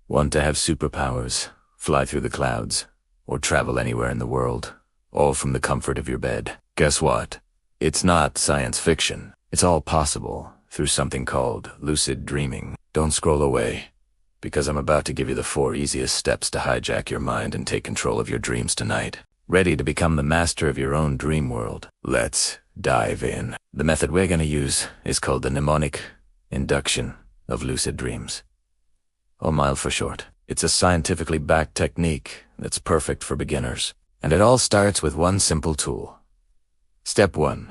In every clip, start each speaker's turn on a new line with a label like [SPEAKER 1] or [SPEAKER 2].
[SPEAKER 1] Want to have superpowers, fly through the clouds, or travel anywhere in the world, all from the comfort of your bed? Guess what? It's not science fiction. It's all possible through something called lucid dreaming. Don't scroll away, because I'm about to give you the 4 easiest steps to hijack your mind and take control of your dreams tonight. Ready to become the master of your own dream world? Let's dive in. The method we're going to use is called the mnemonic induction of lucid dreams, or MILD for short. It's a scientifically backed technique that's perfect for beginners. And it all starts with one simple tool. Step 1.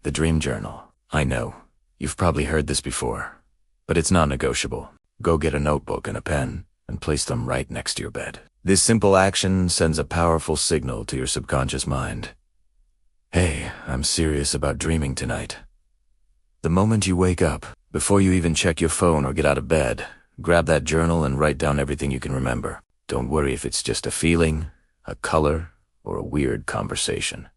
[SPEAKER 1] The dream journal. I know, you've probably heard this before, but it's non-negotiable. Go get a notebook and a pen and place them right next to your bed. This simple action sends a powerful signal to your subconscious mind. Hey, I'm serious about dreaming tonight. The moment you wake up, before you even check your phone or get out of bed, grab that journal and write down everything you can remember. Don't worry if it's just a feeling, a color, or a weird conversation.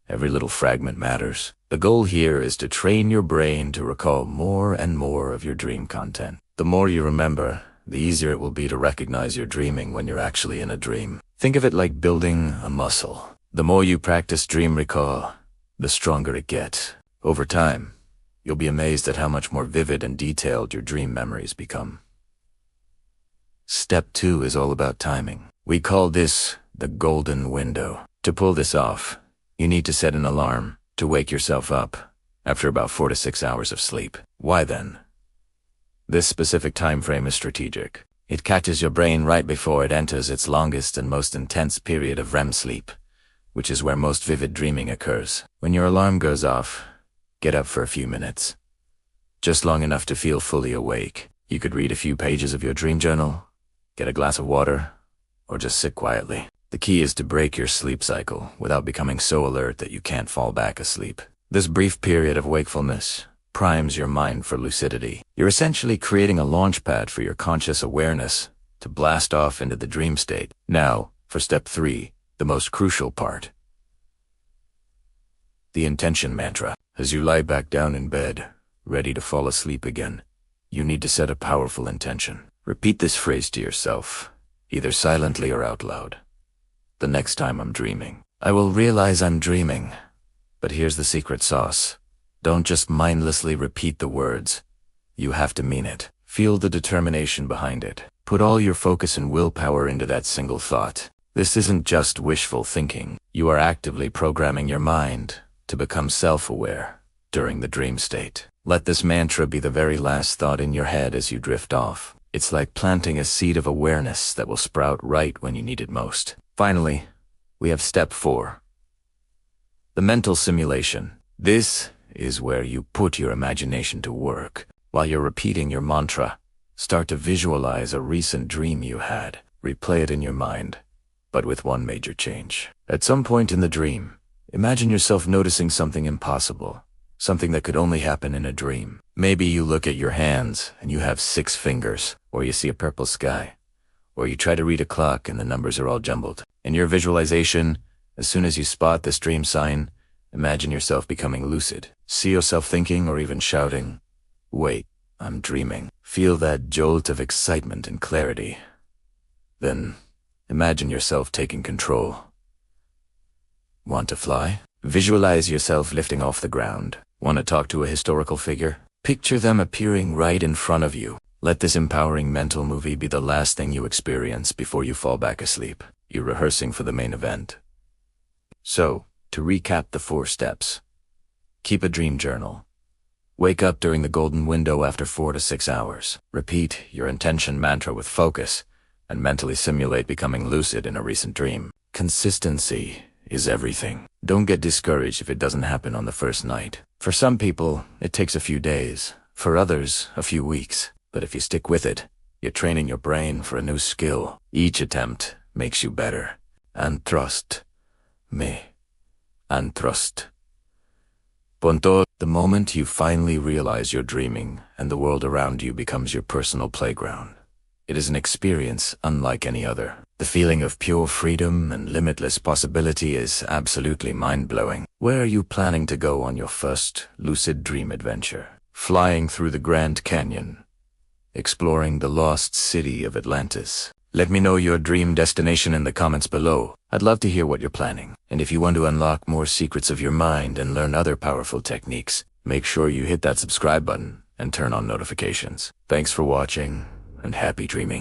[SPEAKER 1] Every little fragment matters. The goal here is to train your brain to recall more and more of your dream content. The more you remember, the easier it will be to recognize you're dreaming when you're actually in a dream. Think of it like building a muscle. The more you practice dream recall, the stronger it gets. Over time, you'll be amazed at how much more vivid and detailed your dream memories become. Step 2 is all about timing. We call this the golden window. To pull this off, you need to set an alarm to wake yourself up after about 4 to 6 hours of sleep. Why then? This specific time frame is strategic. It catches your brain right before it enters its longest and most intense period of REM sleep, which is where most vivid dreaming occurs. When your alarm goes off, get up for a few minutes. Just long enough to feel fully awake. You could read a few pages of your dream journal, get a glass of water, or just sit quietly. The key is to break your sleep cycle without becoming so alert that you can't fall back asleep. This brief period of wakefulness primes your mind for lucidity. You're essentially creating a launch pad for your conscious awareness to blast off into the dream state. Now, for step 3, the most crucial part. The intention mantra. As you lie back down in bed, ready to fall asleep again, you need to set a powerful intention. Repeat this phrase to yourself, either silently or out loud. The next time I'm dreaming, I will realize I'm dreaming. But here's the secret sauce. Don't just mindlessly repeat the words. You have to mean it. Feel the determination behind it. Put all your focus and willpower into that single thought. This isn't just wishful thinking. You are actively programming your mind to become self-aware during the dream state. Let this mantra be the very last thought in your head as you drift off. It's like planting a seed of awareness that will sprout right when you need it most. Finally, we have step 4. The mental simulation. This is where you put your imagination to work. While you're repeating your mantra, start to visualize a recent dream you had. Replay it in your mind, but with one major change. At some point in the dream, imagine yourself noticing something impossible, something that could only happen in a dream. Maybe you look at your hands and you have 6 fingers, or you see a purple sky, or you try to read a clock and the numbers are all jumbled. In your visualization, as soon as you spot this dream sign, imagine yourself becoming lucid. See yourself thinking or even shouting, "Wait, I'm dreaming." Feel that jolt of excitement and clarity. Then, imagine yourself taking control. Want to fly? Visualize yourself lifting off the ground. Want to talk to a historical figure? Picture them appearing right in front of you. Let this empowering mental movie be the last thing you experience before you fall back asleep. You're rehearsing for the main event. So, to recap the 4 steps. Keep a dream journal. Wake up during the golden window after 4 to 6 hours. Repeat your intention mantra with focus, and mentally simulate becoming lucid in a recent dream. Consistency is everything. Don't get discouraged if it doesn't happen on the first night. For some people, it takes a few days. For others, a few weeks. But if you stick with it, you're training your brain for a new skill. Each attempt makes you better. And trust me. And trust. Punto. The moment you finally realize you're dreaming and the world around you becomes your personal playground, it is an experience unlike any other. The feeling of pure freedom and limitless possibility is absolutely mind-blowing. Where are you planning to go on your first lucid dream adventure? Flying through the Grand Canyon? exploring the lost city of Atlantis. Let me know your dream destination in the comments below. I'd love to hear what you're planning. And if you want to unlock more secrets of your mind and learn other powerful techniques, make sure you hit that subscribe button and turn on notifications. Thanks for watching, and happy dreaming.